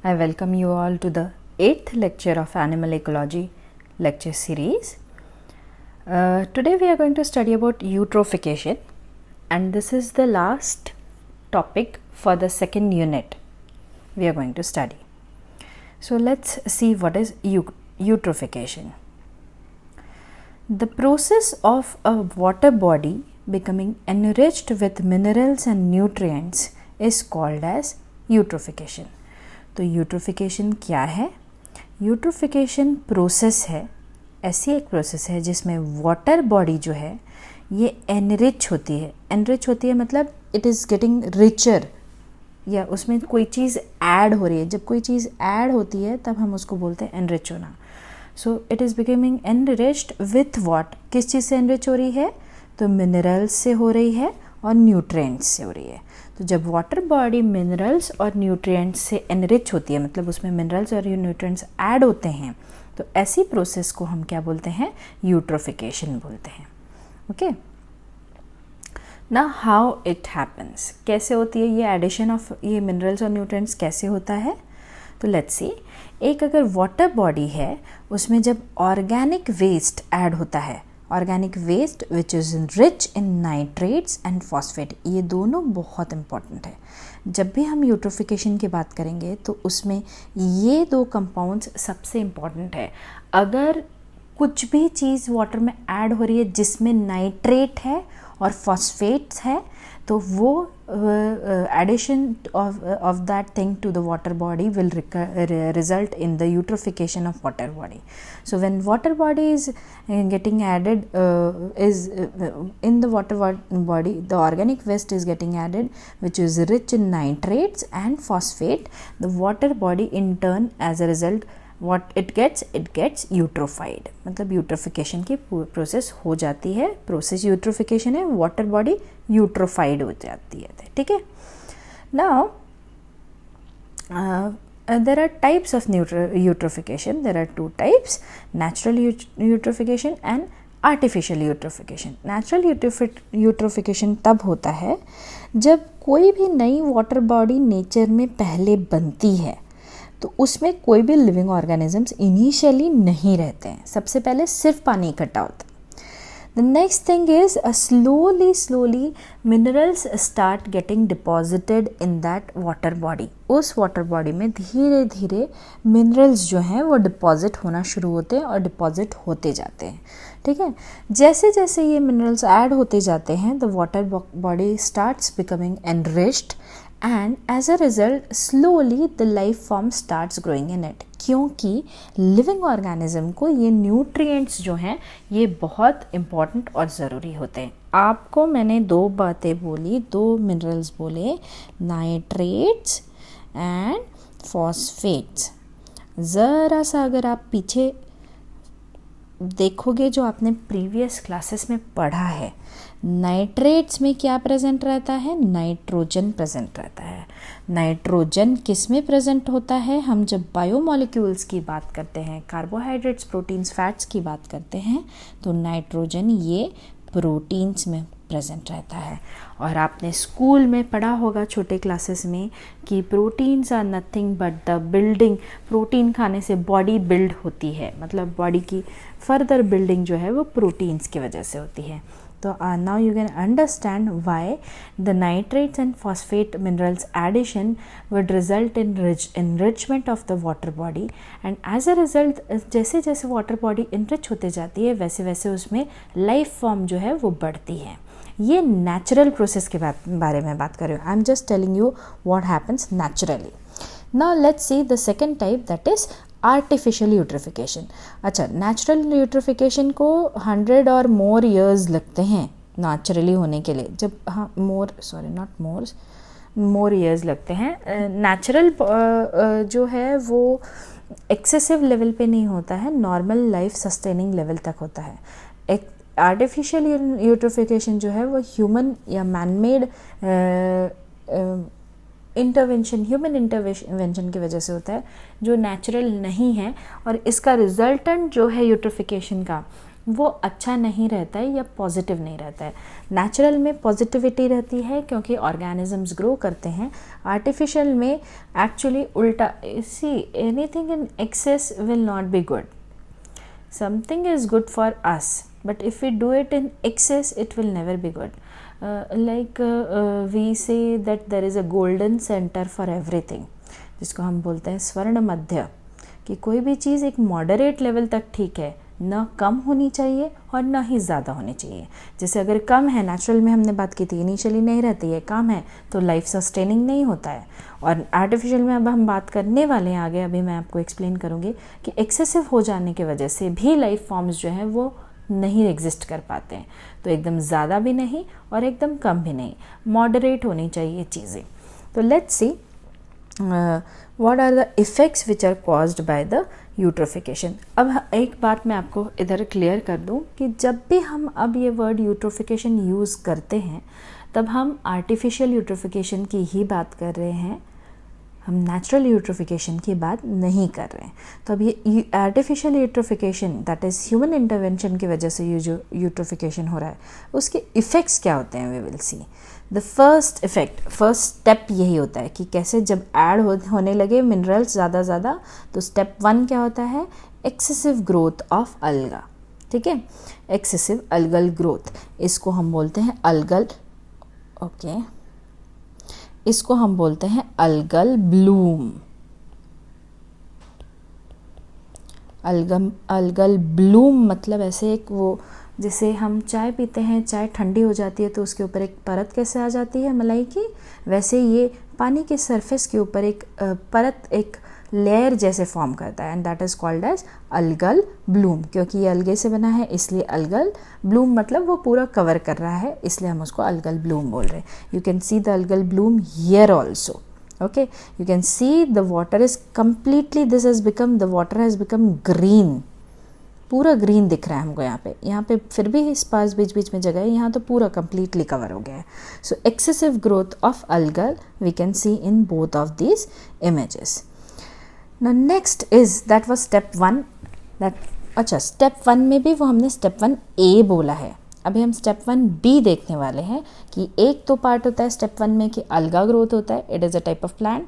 I welcome you all to the 8th lecture of Animal Ecology lecture series. Today we are going to study about eutrophication, and this is the last topic for the second unit we are going to study. So let's see what is eutrophication. The process of a water body becoming enriched with minerals and nutrients is called as eutrophication. तो eutrophication क्या है? Eutrophication process है, ऐसी एक process है जिसमें water body जो है ये एनरिच होती है. एनरिच होती है मतलब इट इज़ गेटिंग रिचर, या उसमें कोई चीज़ ऐड हो रही है. जब कोई चीज़ ऐड होती है तब हम उसको बोलते हैं एनरिच होना. So it is becoming enriched with what? किस चीज़ से एनरिच हो रही है? तो मिनरल्स से हो रही है और न्यूट्रिएंट्स से हो रही है. तो जब वाटर बॉडी मिनरल्स और न्यूट्रिएंट्स से एनरिच होती है, मतलब उसमें मिनरल्स और न्यूट्रिएंट्स ऐड होते हैं, तो ऐसी प्रोसेस को हम क्या बोलते हैं? यूट्रोफिकेशन बोलते हैं. Okay, now how it happens, कैसे होती है ये एडिशन ऑफ ये मिनरल्स और न्यूट्रिएंट्स, कैसे होता है? तो लेट्स सी, एक अगर वाटर बॉडी है उसमें जब ऑर्गेनिक वेस्ट ऐड होता है, organic waste which is rich in nitrates and phosphate, ये दोनों बहुत इंपॉर्टेंट है. जब भी हम यूट्रोफिकेशन की बात करेंगे तो उसमें ये दो कंपाउंड्स सबसे इम्पॉर्टेंट है. अगर कुछ भी चीज़ वाटर में ऐड हो रही है जिसमें नाइट्रेट है और फॉस्फेट्स है, तो वो addition of that thing to the water body will result in the eutrophication of water body. So when water body is getting added in the water body, the organic waste is getting added which is rich in nitrates and phosphate. The water body in turn as a result what it gets eutrophied. मतलब eutrophication की process हो जाती है. Process eutrophication है, water body यूट्रोफाइड हो जाती है. ठीक है. Now there are types of eutrophication. There are two types: natural eutrophication and artificial eutrophication. Natural eutrophication तब होता है जब कोई भी नई वाटर बॉडी नेचर में पहले बनती है तो उसमें कोई भी लिविंग ऑर्गेनिजम्स इनिशियली नहीं रहते हैं. सबसे पहले सिर्फ पानी इकट्ठा होता है. The next thing is slowly minerals start getting deposited in that water body. उस वाटर बॉडी में धीरे धीरे मिनरल्स जो हैं वो डिपॉजिट होना शुरू होते हैं और डिपॉजिट होते जाते हैं. ठीक है. जैसे जैसे ये मिनरल्स ऐड होते जाते हैं the water body starts becoming enriched and as a result slowly the life form starts growing in it. क्योंकि लिविंग ऑर्गेनिज्म को ये न्यूट्रिएंट्स जो हैं ये बहुत इम्पॉर्टेंट और ज़रूरी होते हैं. आपको मैंने दो बातें बोली, दो मिनरल्स बोले, नाइट्रेट्स एंड फॉस्फेट्स. ज़रा सा अगर आप पीछे देखोगे जो आपने प्रीवियस क्लासेस में पढ़ा है, नाइट्रेट्स में क्या प्रेजेंट रहता है? नाइट्रोजन प्रेजेंट रहता है. नाइट्रोजन किस में प्रेजेंट होता है? हम जब बायोमोलिक्यूल्स की बात करते हैं, कार्बोहाइड्रेट्स, प्रोटीन्स, फैट्स की बात करते हैं, तो नाइट्रोजन ये प्रोटीन्स में प्रेजेंट रहता है. और आपने स्कूल में पढ़ा होगा छोटे क्लासेस में कि proteins are nothing but the building. Protein खाने से बॉडी बिल्ड होती है, मतलब बॉडी की फर्दर बिल्डिंग जो है वो प्रोटीन्स की वजह से होती है. So now you can understand why the nitrates and phosphate minerals addition would result in enrichment of the water body, and as a result जैसे जैसे water body enrich होते जाती है वैसे वैसे उसमें life form जो है वो बढ़ती है. ये natural process के बारे में बात कर रही हूँ. I am just telling you what happens naturally. Now let's see the second type, that is artificial eutrophication. अच्छा, नेचुरल यूट्रोफिकेशन को 100 और मोर ईयर्स लगते हैं नेचुरली होने के लिए. जब मोर ईयर्स लगते हैं. नेचुरल जो है वो एक्सेसिव लेवल पे नहीं होता है, नॉर्मल लाइफ सस्टेनिंग लेवल तक होता है. एक आर्टिफिशियल यूट्रोफिकेशन जो है वो ह्यूमन या मैन मेड ह्यूमन इंटरवेंशन की वजह से होता है, जो नेचुरल नहीं है. और इसका रिजल्टेंट जो है यूट्रोफिकेशन का वो अच्छा नहीं रहता है या पॉजिटिव नहीं रहता है। नेचुरल में पॉजिटिविटी रहती है क्योंकि ऑर्गेनिजम्स ग्रो करते हैं, आर्टिफिशियल में एक्चुअली उल्टा। See anything in excess will not be good. Something is good for us, but if we do it in excess it will never be good. Like we say that there is a golden centre for everything, जिसको हम बोलते हैं स्वर्ण मध्य, कि कोई भी चीज़ एक moderate level तक ठीक है, ना कम होनी चाहिए और ना ही ज़्यादा होनी चाहिए। जैसे अगर कम है, नेचुरल में हमने बात की थी, इनिशियली नहीं रहती है, कम है तो लाइफ सस्टेनिंग नहीं होता है। और आर्टिफिशियल में अब हम बात करने वाले हैं आगे, अभी मैं आपको एक्सप्लेन करूँगी कि एक्सेसिव हो जाने की वजह से भी लाइफ फॉर्म्स जो हैं वो नहीं एग्जिस्ट कर पाते हैं। तो एकदम ज़्यादा भी नहीं और एकदम कम भी नहीं, मॉडरेट होनी चाहिए चीज़ें। तो let's see what are the effects which are caused by the eutrophication. अब एक बात मैं आपको इधर क्लियर कर दूं कि जब भी हम अब ये वर्ड यूट्रोफिकेशन यूज़ करते हैं तब हम आर्टिफिशियल यूट्रोफिकेशन की ही बात कर रहे हैं, हम नेचुरल यूट्रोफिकेशन की बात नहीं कर रहे हैं। तो अब ये artificial eutrophication that is human intervention की वजह से ये जो यूट्रोफिकेशन हो रहा है उसके इफ़ेक्ट्स क्या होते हैं, we will see. The first effect, first step यही होता है कि कैसे जब ऐड होने लगे मिनरल्स ज़्यादा, तो स्टेप 1 क्या होता है, एक्सेसिव ग्रोथ ऑफ अलगा। ठीक है, एक्सेसिव अलगल ग्रोथ, इसको हम बोलते हैं अलगल, ओके, इसको हम बोलते हैं अलगल ब्लूम। अलगल ब्लूम मतलब ऐसे एक वो, जैसे हम चाय पीते हैं, चाय ठंडी हो जाती है तो उसके ऊपर एक परत कैसे आ जाती है मलाई की, वैसे ये पानी के सरफेस के ऊपर एक परत, एक लेयर जैसे फॉर्म करता है, and that is called as algal bloom. क्योंकि ये अलगे से बना है इसलिए अलगल ब्लूम, मतलब वो पूरा कवर कर रहा है, इसलिए हम उसको अलगल ब्लूम बोल रहे हैं। You can see the algal Bloom here also. okay, you can see the water is completely, this has become, the water has become green, पूरा ग्रीन दिख रहा है हमको यहाँ पे फिर भी इस पास बीच बीच में जगह है, यहाँ तो पूरा completely कवर हो गया है। So excessive growth of algal we can see in both of these images. Now next is, that was step 1, that, अच्छा स्टेप 1 में भी वो हमने स्टेप 1A बोला है, अभी हम स्टेप 1B देखने वाले हैं कि एक तो पार्ट होता है स्टेप 1 में कि अलगा ग्रोथ होता है, it is a type of plant,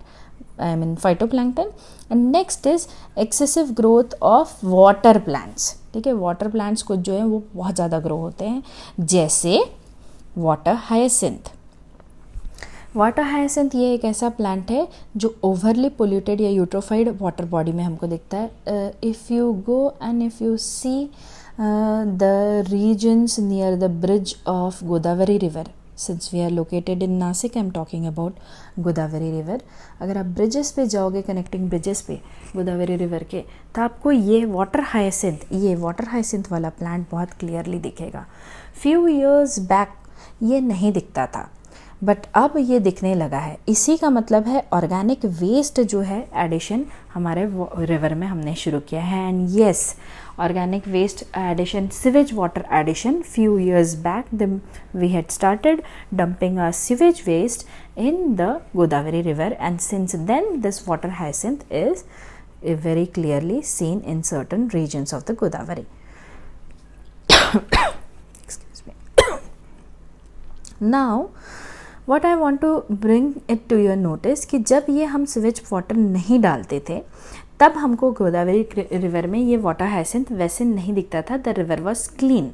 I mean phytoplankton, and next is excessive growth of water plants. ठीक है, वाटर प्लांट्स कुछ जो है वो बहुत ज़्यादा ग्रो होते हैं, जैसे वाटर हायसिंथ। वाटर हायसिंथ ये एक ऐसा प्लांट है जो ओवरली पोल्यूटेड या यूट्रोफाइड वाटर बॉडी में हमको दिखता है। If you go and if you see the regions near the bridge of Godavari river, since we are located in Nasik, I am talking about Godavari river। अगर आप bridges पे जाओगे, connecting bridges पे Godavari river के, तो आपको ये water hyacinth वाला प्लांट बहुत क्लियरली दिखेगा। फ्यू इयर्स बैक ये नहीं दिखता था, बट अब ये दिखने लगा है। इसी का मतलब है ऑर्गेनिक वेस्ट जो है एडिशन हमारे रिवर में हमने शुरू किया है। And yes, organic waste addition, sewage water addition, few years back we had started dumping our sewage waste in the Godavari river, and since then this water hyacinth is very clearly seen in certain regions of the Godavari। Excuse me। Now what I want to bring it to your notice कि जब ये हम sewage water नहीं डालते थे तब हमको Godavari river में ये वाटर हायसिंथ वैसे नहीं दिखता था, the river was clean.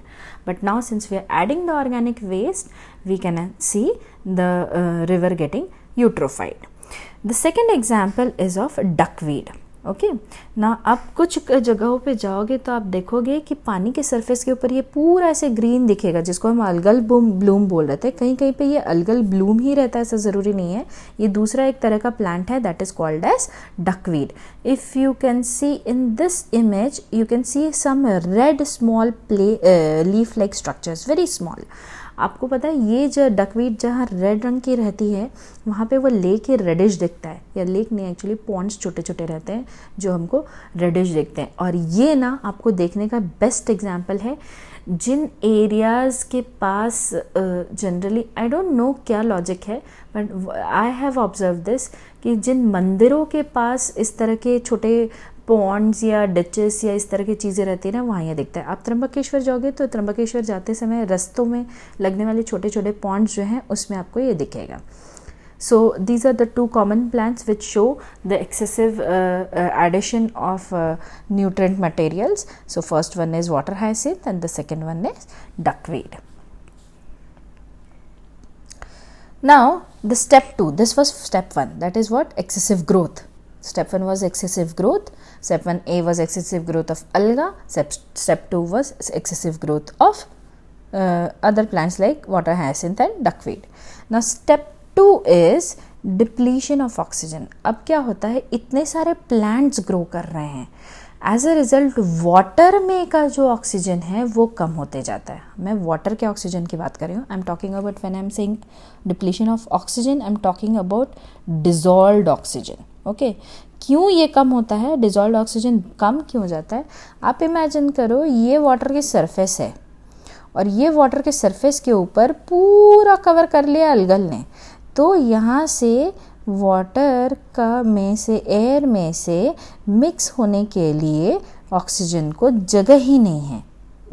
But now since we are adding the organic waste we can see the river getting eutrophied. The second example is of duckweed. Okay ना, आप कुछ जगहों पे जाओगे तो आप देखोगे कि पानी के सरफेस के ऊपर ये पूरा ऐसे ग्रीन दिखेगा, जिसको हम अलगल ब्लूम बोल रहे थे। कहीं कहीं पे ये अलगल ब्लूम ही रहता है, ऐसा ज़रूरी नहीं है। ये दूसरा एक तरह का प्लांट है, that is called as duckweed. If you can see in this image, you can see some red small leaf like structures, very small. आपको पता है ये जो डकवीड जहाँ रेड रंग की रहती है वहाँ पे वो लेक ही रेडिश दिखता है, या लेक नहीं एक्चुअली पॉन्ड्स छोटे छोटे रहते हैं जो हमको रेडिश दिखते हैं। और ये ना आपको देखने का बेस्ट एग्जाम्पल है जिन एरियाज़ के पास जनरली आई डोंट नो क्या लॉजिक है, but I have observe this कि जिन मंदिरों के पास इस तरह के छोटे पॉन्ड्स या डिचेस या इस तरह की चीज़ें रहती है ना, वहाँ ये दिखता है। आप त्र्यंबकेश्वर जाओगे तो त्र्यंबकेश्वर जाते समय रास्तों में लगने वाले छोटे छोटे पॉन्ड्स जो हैं उसमें आपको ये दिखेगा। So these are the two common plants which show the excessive addition of nutrient materials. So first one is water hyacinth and the second one is duckweed. Now the step 2, this was step 1, that is what? Excessive growth. Step 1 was excessive growth, step 1A was excessive growth of alga, step 2 was excessive growth of other plants like water hyacinth and duckweed. Now step 2 is depletion of oxygen. अब क्या होता है, इतने सारे plants grow कर रहे हैं, as a result water में का जो ऑक्सीजन है वो कम होते जाता है। मैं वाटर के ऑक्सीजन की बात कर रही हूँ। I am talking about when I am saying depletion of oxygen, I am talking about dissolved oxygen. Okay, क्यों ये कम होता है, डिजॉल्व्ड ऑक्सीजन कम क्यों हो जाता है? आप इमेजिन करो ये वाटर की सरफेस है और ये वाटर के सरफेस के ऊपर पूरा कवर कर लिया अलगल ने, तो यहाँ से वाटर का में से एयर में से मिक्स होने के लिए ऑक्सीजन को जगह ही नहीं है।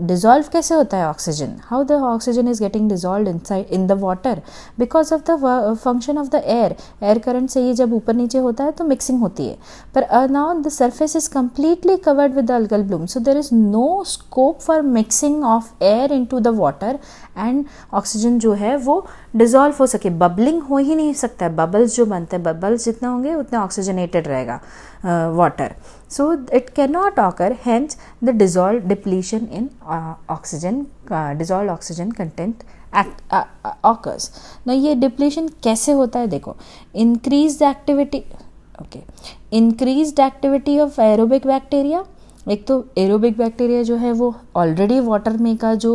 डिज़ोल्व कैसे होता है oxygen? How the oxygen is getting dissolved inside in the water because of the function of the air current से ये जब ऊपर नीचे होता है तो मिक्सिंग होती है। पर now the surface is completely covered with the algal bloom, so there is no scope for mixing of air into the water and oxygen जो है वो डिज़ोल्व हो सके। बबलिंग हो ही नहीं सकता है, बबल्स जो बनते हैं, बबल्स जितना होंगे उतना ऑक्सीजनेटेड रहेगा water, so it cannot occur, hence the dissolved depletion in oxygen, dissolved oxygen content occurs. Now ये depletion कैसे होता है? देखो, increased activity of aerobic bacteria। एक तो एरोबिक बैक्टीरिया जो है वो ऑलरेडी वाटर में का जो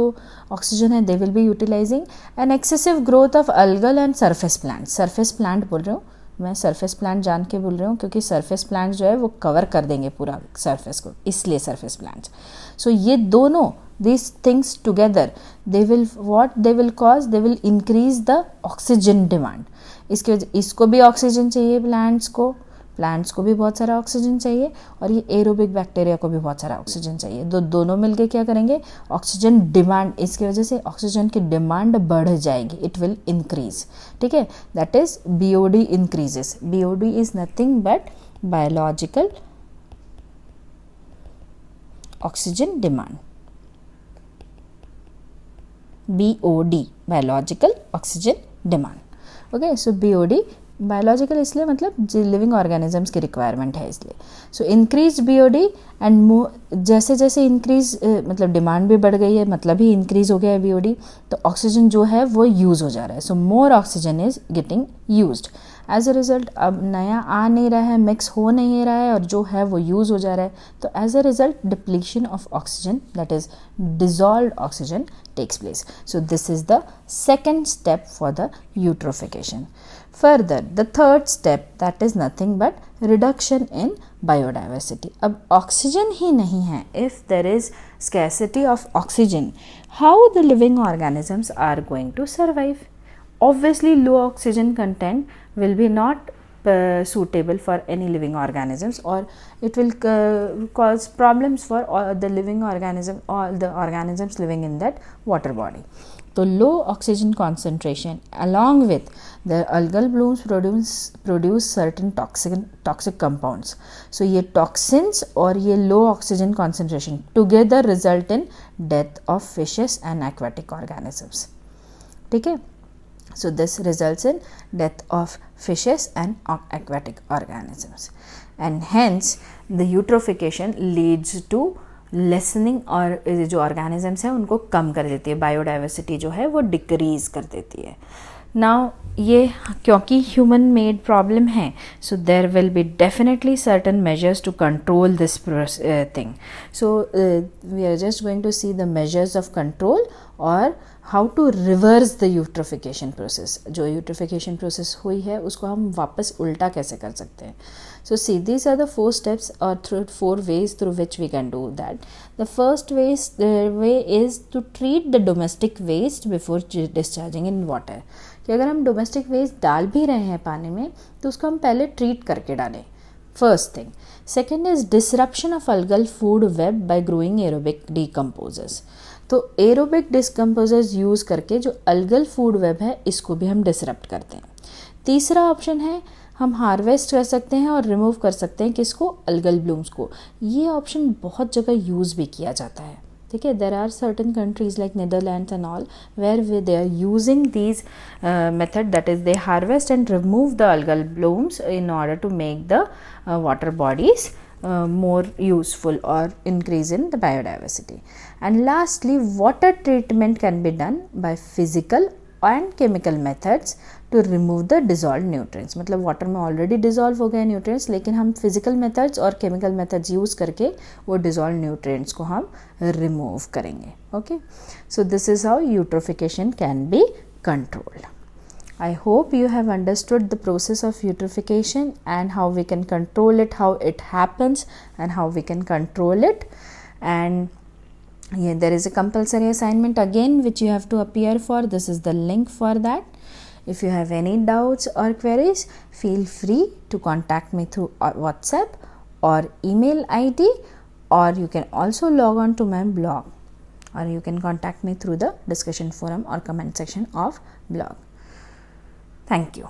ऑक्सीजन है they will be utilising, and excessive growth of algal and surface plant. Surface plant बोल रही हूँ मैं, सरफेस प्लांट जान के बोल रही हूँ क्योंकि सरफेस प्लांट जो है वो कवर कर देंगे पूरा सरफेस को, इसलिए सरफेस प्लांट्स। सो ये दोनों these things together they will cause, they will increase the oxygen demand। इसको भी ऑक्सीजन चाहिए, प्लांट्स को भी बहुत सारा ऑक्सीजन चाहिए, और ये एरोबिक बैक्टीरिया को भी बहुत सारा ऑक्सीजन चाहिए। दोनों मिलके क्या करेंगे, ऑक्सीजन डिमांड, इसकी वजह से ऑक्सीजन की डिमांड बढ़ जाएगी, इट विल इंक्रीज। ठीक है, that is BOD increases. BOD is nothing but biological oxygen demand, BOD biological oxygen demand. Okay, so BOD biological इसलिए मतलब लिविंग ऑर्गेनिजम्स की रिक्वायरमेंट है इसलिए। सो इंक्रीज बीओडी एंड जैसे जैसे इंक्रीज मतलब डिमांड भी बढ़ गई है, मतलब ही इंक्रीज हो गया है बीओडी, तो ऑक्सीजन जो है वो यूज़ हो जा रहा है। So more oxygen is getting used. As a result अब नया आ नहीं रहा है, मिक्स हो नहीं रहा है, और जो है वो यूज़ हो जा रहा है। तो as a result depletion of oxygen, that is dissolved oxygen, takes place. So this is the second step for the eutrophication. Further, the third step, that is nothing but reduction in biodiversity. अब oxygen ही नहीं है, if there is scarcity of oxygen, how the living organisms are going to survive? Obviously low oxygen content will be not suitable for any living organisms, or it will cause problems for all the living organism, all the organisms living in that water body. So low oxygen concentration along with the algal blooms produce certain toxic compounds. So ये toxins और ये low oxygen concentration together result in death of fishes and aquatic organisms. ठीक है, so this results in death of fishes and aquatic organisms, and hence the eutrophication leads to lessening, और जो organisms हैं उनको कम कर देती है, biodiversity जो है वो decrease कर देती है। Now ये क्योंकि human made problem है, so there will be definitely certain measures to control this thing. So we are just going to see the measures of control और how to reverse the eutrophication process, जो eutrophication process हुई है उसको हम वापस उल्टा कैसे कर सकते हैं. So see, these are the 4 steps or through 4 ways through which we can do that. The first way is to treat the domestic waste before discharging in water. कि अगर हम डोमेस्टिक वेस्ट डाल भी रहे हैं पानी में तो उसको हम पहले ट्रीट करके डालें. First thing. Second is disruption of algal food web bye growing aerobic decomposers. तो एरोबिक डिकम्पोजर्स यूज़ करके जो अल्गल फूड वेब है इसको भी हम डिसरप्ट करते हैं. तीसरा ऑप्शन है हम हार्वेस्ट कर सकते हैं और रिमूव कर सकते हैं किसको, अल्गल ब्लूम्स को. ये ऑप्शन बहुत जगह यूज़ भी किया जाता है. ठीक है, there are certain countries like Netherlands and all where they are using these method, that is they harvest and remove the algal blooms in order to make the water bodies more useful or increase in the biodiversity. And lastly, water treatment can be done by physical and chemical methods to remove the dissolved nutrients. मतलब water में already dissolve हो गए nutrients, लेकिन हम physical methods और chemical methods use करके वो dissolved nutrients को हम remove करेंगे. Okay, so this is how eutrophication can be controlled. I hope you have understood the process of eutrophication and how we can control it, how it happens and how we can control it. And there is a compulsory assignment again which you have to appear for. This is the link for that. If you have any doubts or queries, feel free to contact me through WhatsApp or email ID, or you can also log on to my blog, or you can contact me through the discussion forum or comment section of blog. Thank you.